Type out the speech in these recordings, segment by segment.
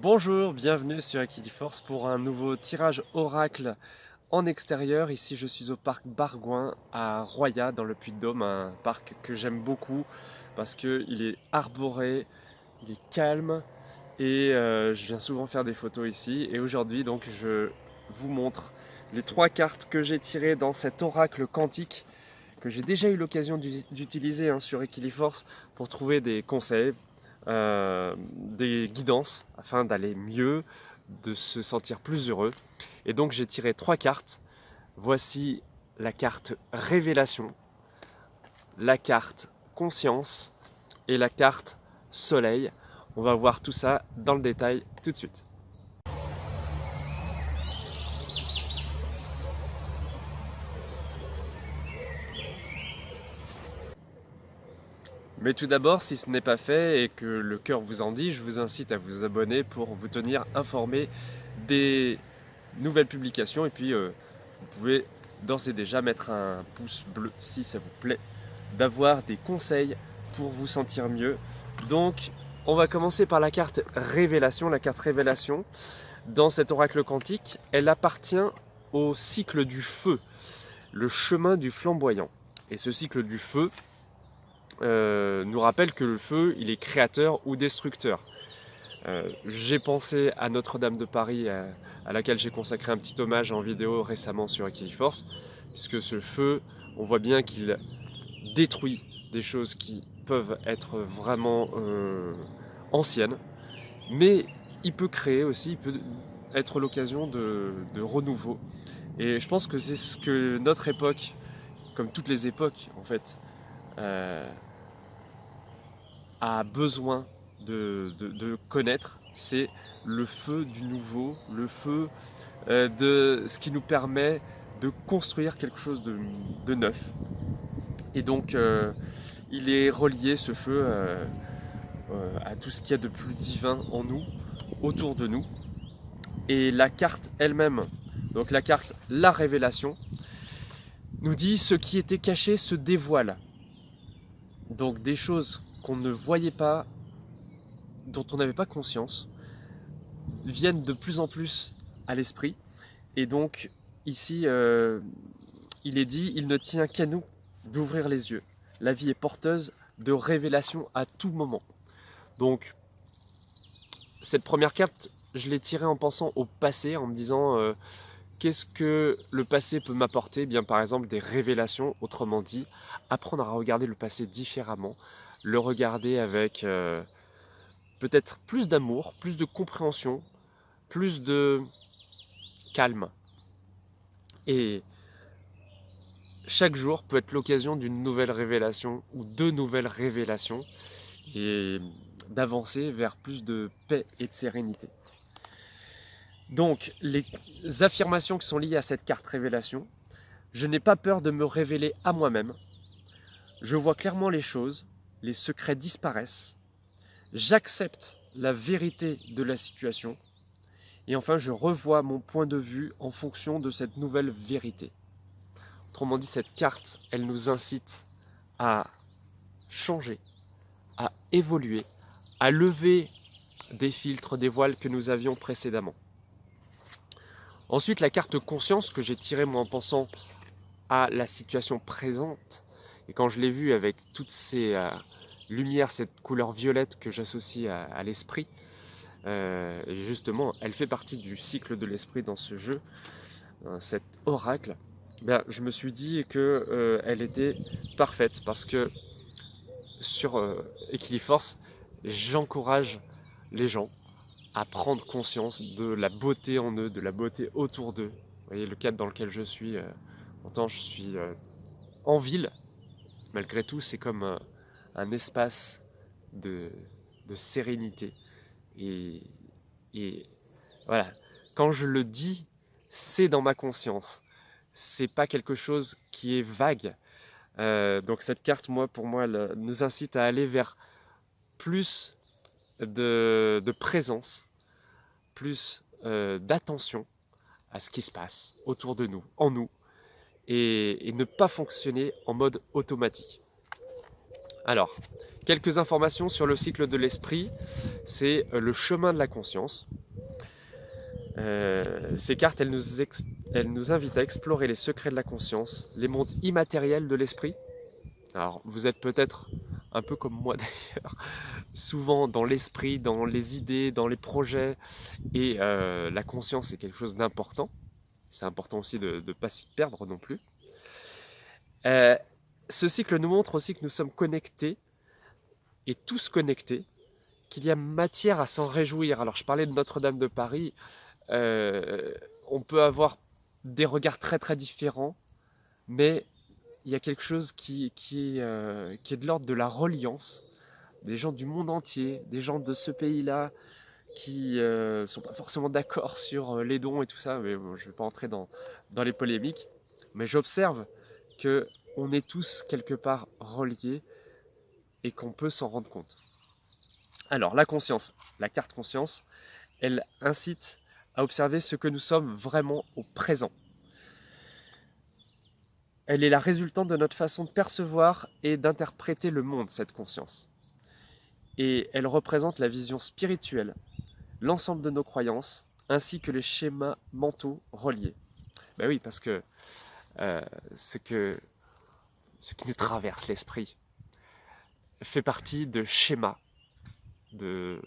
Bonjour, bienvenue sur Equiliforce pour un nouveau tirage oracle en extérieur. Ici je suis au parc Bargoin à Royat dans le Puy-de-Dôme, un parc que j'aime beaucoup parce qu'il est arboré, il est calme et je viens souvent faire des photos ici. Et aujourd'hui donc je vous montre les 3 cartes que j'ai tirées dans cet oracle quantique que j'ai déjà eu l'occasion d'utiliser sur Equiliforce pour trouver des conseils, des guidances afin d'aller mieux, de se sentir plus heureux. Et donc j'ai tiré 3 cartes. Voici la carte Révélation, la carte Conscience et la carte Soleil. On va voir tout ça dans le détail tout de suite. Mais tout d'abord, si ce n'est pas fait et que le cœur vous en dit, je vous incite à vous abonner pour vous tenir informé des nouvelles publications. Et puis, vous pouvez d'ores et déjà mettre un pouce bleu si ça vous plaît, d'avoir des conseils pour vous sentir mieux. Donc, on va commencer par la carte Révélation. La carte Révélation, dans cet oracle quantique, elle appartient au cycle du feu, le chemin du flamboyant. Et ce cycle du feu nous rappelle que le feu, il est créateur ou destructeur. J'ai pensé à Notre-Dame de Paris, à laquelle j'ai consacré un petit hommage en vidéo récemment sur Equiliforce, puisque ce feu, on voit bien qu'il détruit des choses qui peuvent être vraiment anciennes, mais il peut créer aussi, il peut être l'occasion de renouveau. Et je pense que c'est ce que notre époque, comme toutes les époques en fait, a besoin de connaître, c'est le feu du nouveau, le feu de ce qui nous permet de construire quelque chose de neuf. Et donc, il est relié, ce feu, à tout ce qu'il y a de plus divin en nous, autour de nous. Et la carte elle-même, donc la carte La Révélation, nous dit ce qui était caché se dévoile. Donc des choses qu'on ne voyait pas, dont on n'avait pas conscience, viennent de plus en plus à l'esprit. Et donc ici, il est dit, il ne tient qu'à nous d'ouvrir les yeux. La vie est porteuse de révélations à tout moment. Donc cette première carte, je l'ai tirée en pensant au passé, en me disant qu'est-ce que le passé peut m'apporter? Eh bien, par exemple, des révélations, autrement dit, apprendre à regarder le passé différemment, le regarder avec peut-être plus d'amour, plus de compréhension, plus de calme. Et chaque jour peut être l'occasion d'une nouvelle révélation ou de nouvelles révélations et d'avancer vers plus de paix et de sérénité. Donc, les affirmations qui sont liées à cette carte révélation: je n'ai pas peur de me révéler à moi-même, je vois clairement les choses, les secrets disparaissent, j'accepte la vérité de la situation, et enfin je revois mon point de vue en fonction de cette nouvelle vérité. Autrement dit, cette carte, elle nous incite à changer, à évoluer, à lever des filtres, des voiles que nous avions précédemment. Ensuite, la carte conscience que j'ai tirée moi en pensant à la situation présente, et quand je l'ai vue avec toutes ces lumières, cette couleur violette que j'associe à l'esprit, et justement, elle fait partie du cycle de l'esprit dans ce jeu, cet oracle, ben, je me suis dit qu'elle était parfaite parce que sur Equiliforce, j'encourage les gens à prendre conscience de la beauté en eux, de la beauté autour d'eux. Vous voyez le cadre dans lequel je suis, pourtant je suis en ville, malgré tout c'est comme un espace de, de sérénité. Et, et voilà, quand je le dis, c'est dans ma conscience. C'est pas quelque chose qui est vague. Donc cette carte, pour moi, elle nous incite à aller vers plus de présence, plus d'attention à ce qui se passe autour de nous, en nous, et ne pas fonctionner en mode automatique. Alors, Quelques informations sur le cycle de l'esprit, c'est le chemin de la conscience. Ces cartes, elles nous invitent à explorer les secrets de la conscience, les mondes immatériels de l'esprit. Alors, vous êtes peut-être un peu comme moi d'ailleurs, souvent dans l'esprit, dans les idées, dans les projets, et la conscience est quelque chose d'important. C'est important aussi de ne pas s'y perdre non plus. Ce cycle nous montre aussi que nous sommes connectés, et tous connectés, qu'il y a matière à s'en réjouir. Alors, je parlais de Notre-Dame de Paris. On peut avoir des regards très très différents, mais il y a quelque chose qui est de l'ordre de la reliance. Des gens du monde entier, des gens de ce pays-là qui ne sont pas forcément d'accord sur les dons et tout ça, mais bon, je ne vais pas entrer dans les polémiques. Mais j'observe qu'on est tous quelque part reliés et qu'on peut s'en rendre compte. Alors, la conscience, la carte conscience, elle incite à observer ce que nous sommes vraiment au présent. Elle est la résultante de notre façon de percevoir et d'interpréter le monde, cette conscience. Et elle représente la vision spirituelle, l'ensemble de nos croyances, ainsi que les schémas mentaux reliés. Ben oui, parce que ce qui nous traverse l'esprit fait partie de schémas, de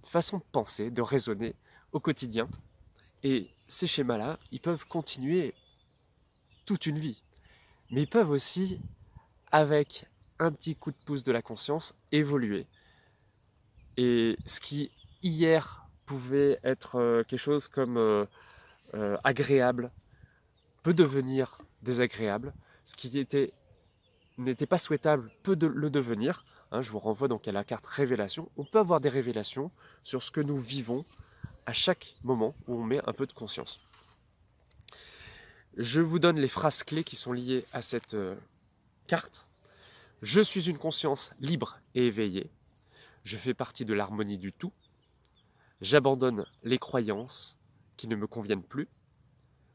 façon de penser, de raisonner au quotidien. Et ces schémas-là, ils peuvent continuer toute une vie. Mais ils peuvent aussi, avec un petit coup de pouce de la conscience, évoluer. Et ce qui, hier, pouvait être quelque chose comme agréable, peut devenir désagréable. Ce qui n'était pas souhaitable peut le devenir. Je vous renvoie donc à la carte révélation. On peut avoir des révélations sur ce que nous vivons à chaque moment où on met un peu de conscience. Je vous donne les phrases clés qui sont liées à cette carte. Je suis une conscience libre et éveillée. Je fais partie de l'harmonie du tout. J'abandonne les croyances qui ne me conviennent plus.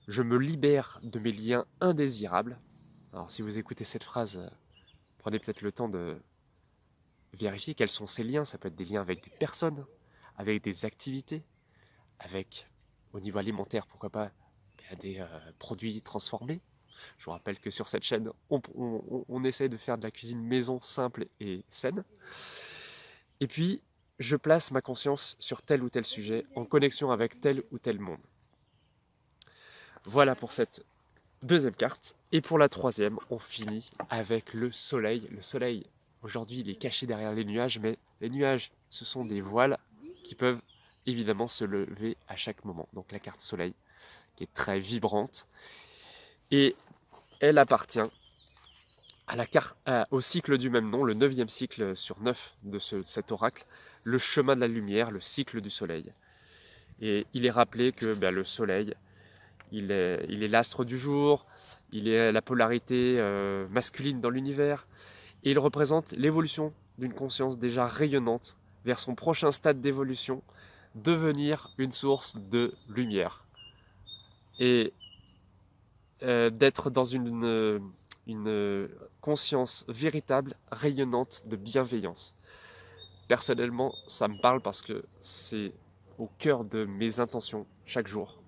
Je me libère de mes liens indésirables. Alors si vous écoutez cette phrase, prenez peut-être le temps de vérifier quels sont ces liens. Ça peut être des liens avec des personnes, avec des activités, avec, au niveau alimentaire, pourquoi pas, des produits transformés. Je vous rappelle que sur cette chaîne, on essaie de faire de la cuisine maison simple et saine. Et puis, je place ma conscience sur tel ou tel sujet, en connexion avec tel ou tel monde. Voilà pour cette deuxième carte. Et pour la troisième, on finit avec le soleil. Le soleil, aujourd'hui, il est caché derrière les nuages, mais les nuages, ce sont des voiles qui peuvent évidemment se lever à chaque moment. Donc la carte soleil, qui est très vibrante. Et elle appartient au cycle du même nom, le 9e cycle sur 9 de cet oracle, le chemin de la lumière, le cycle du soleil. Et il est rappelé que le soleil, il est l'astre du jour, il est la polarité masculine dans l'univers, et il représente l'évolution d'une conscience déjà rayonnante vers son prochain stade d'évolution, devenir une source de lumière. Et d'être dans une conscience véritable, rayonnante de bienveillance. Personnellement, ça me parle parce que c'est au cœur de mes intentions chaque jour.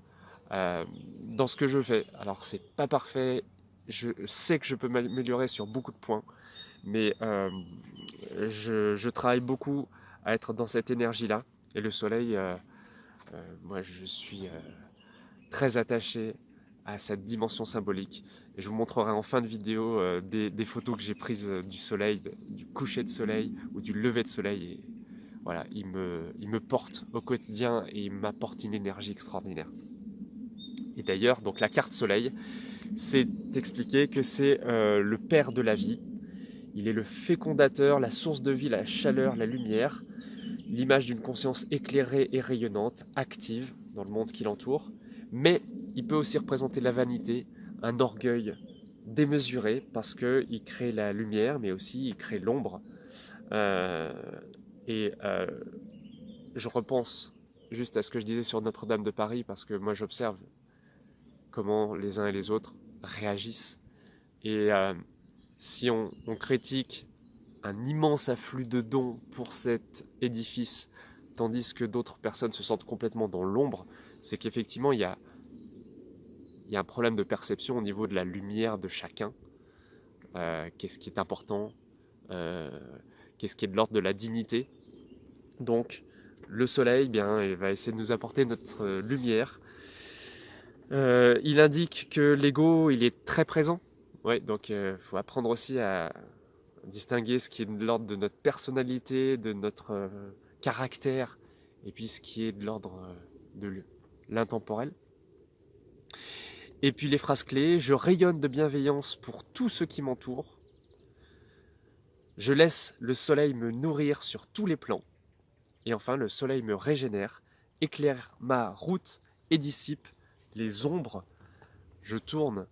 Dans ce que je fais. Alors, c'est pas parfait, je sais que je peux m'améliorer sur beaucoup de points, mais je travaille beaucoup à être dans cette énergie-là. Et le soleil, moi, je suis très attaché à cette dimension symbolique. Et je vous montrerai en fin de vidéo des photos que j'ai prises du soleil, du coucher de soleil ou du lever de soleil. Et voilà, il me porte au quotidien et il m'apporte une énergie extraordinaire. Et d'ailleurs, donc la carte soleil, c'est expliqué que c'est le père de la vie. Il est le fécondateur, la source de vie, la chaleur, la lumière, l'image d'une conscience éclairée et rayonnante, active dans le monde qui l'entoure. Mais il peut aussi représenter la vanité, un orgueil démesuré, parce qu'il crée la lumière, mais aussi il crée l'ombre. Je repense juste à ce que je disais sur Notre-Dame de Paris, parce que moi j'observe comment les uns et les autres réagissent. Et si on critique un immense afflux de dons pour cet édifice, tandis que d'autres personnes se sentent complètement dans l'ombre, c'est qu'effectivement, il y a un problème de perception au niveau de la lumière de chacun. Qu'est-ce qui est important, qu'est-ce qui est de l'ordre de la dignité. Donc, le soleil, bien, il va essayer de nous apporter notre lumière. Il indique que l'ego, il est très présent. Ouais, donc il faut apprendre aussi à distinguer ce qui est de l'ordre de notre personnalité, de notre caractère, et puis ce qui est de l'ordre de l'intemporel. Et puis les phrases clés: je rayonne de bienveillance pour tous ceux qui m'entourent. Je laisse le soleil me nourrir sur tous les plans. Et enfin, le soleil me régénère, éclaire ma route et dissipe les ombres. Je tourne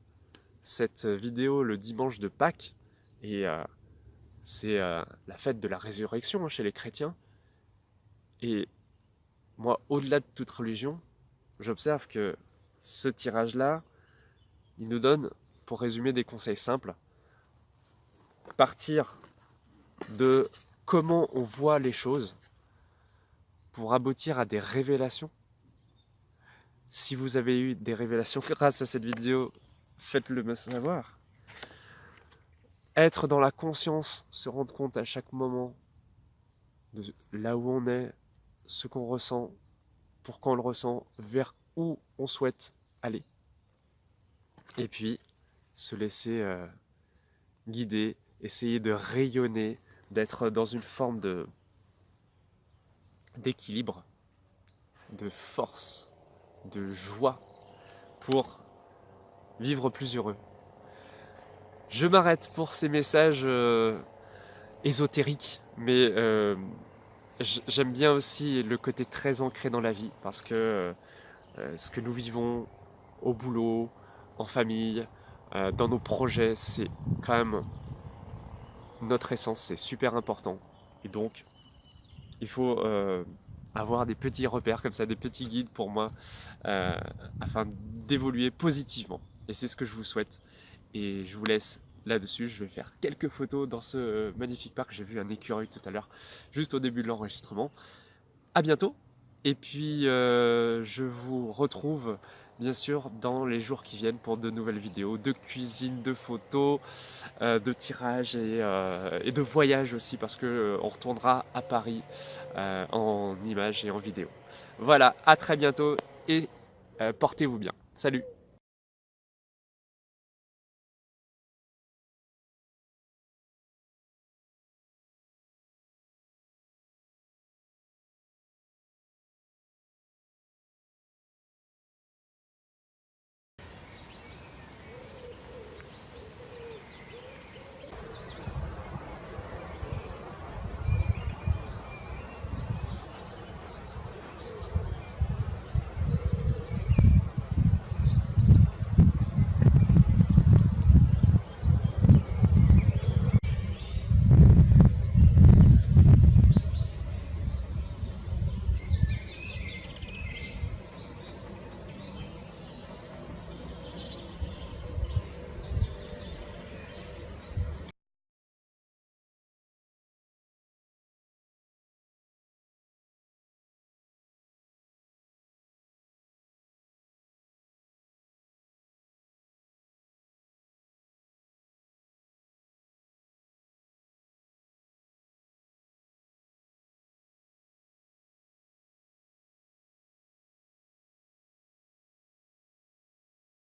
cette vidéo le dimanche de Pâques, et c'est la fête de la résurrection chez les chrétiens. Et moi, au-delà de toute religion, j'observe que ce tirage-là, il nous donne, pour résumer, des conseils simples. Partir de comment on voit les choses pour aboutir à des révélations. Si vous avez eu des révélations grâce à cette vidéo, faites-le me savoir. Être dans la conscience, se rendre compte à chaque moment de là où on est, ce qu'on ressent, pourquoi on le ressent, vers où on souhaite aller. Et puis, se laisser guider, essayer de rayonner, d'être dans une forme d'équilibre, de force, de joie pour vivre plus heureux. Je m'arrête pour ces messages ésotériques, mais j'aime bien aussi le côté très ancré dans la vie, parce que ce que nous vivons au boulot, en famille, dans nos projets, c'est quand même notre essence, c'est super important. Et donc, il faut avoir des petits repères comme ça, des petits guides pour moi, afin d'évoluer positivement. Et c'est ce que je vous souhaite. Et je vous laisse là-dessus. Je vais faire quelques photos dans ce magnifique parc. J'ai vu un écureuil tout à l'heure, juste au début de l'enregistrement. À bientôt. Et puis, je vous retrouve bien sûr dans les jours qui viennent pour de nouvelles vidéos de cuisine, de photos, de tirages et de voyages aussi, parce que on retournera à Paris en images et en vidéo. Voilà, à très bientôt et portez-vous bien. Salut!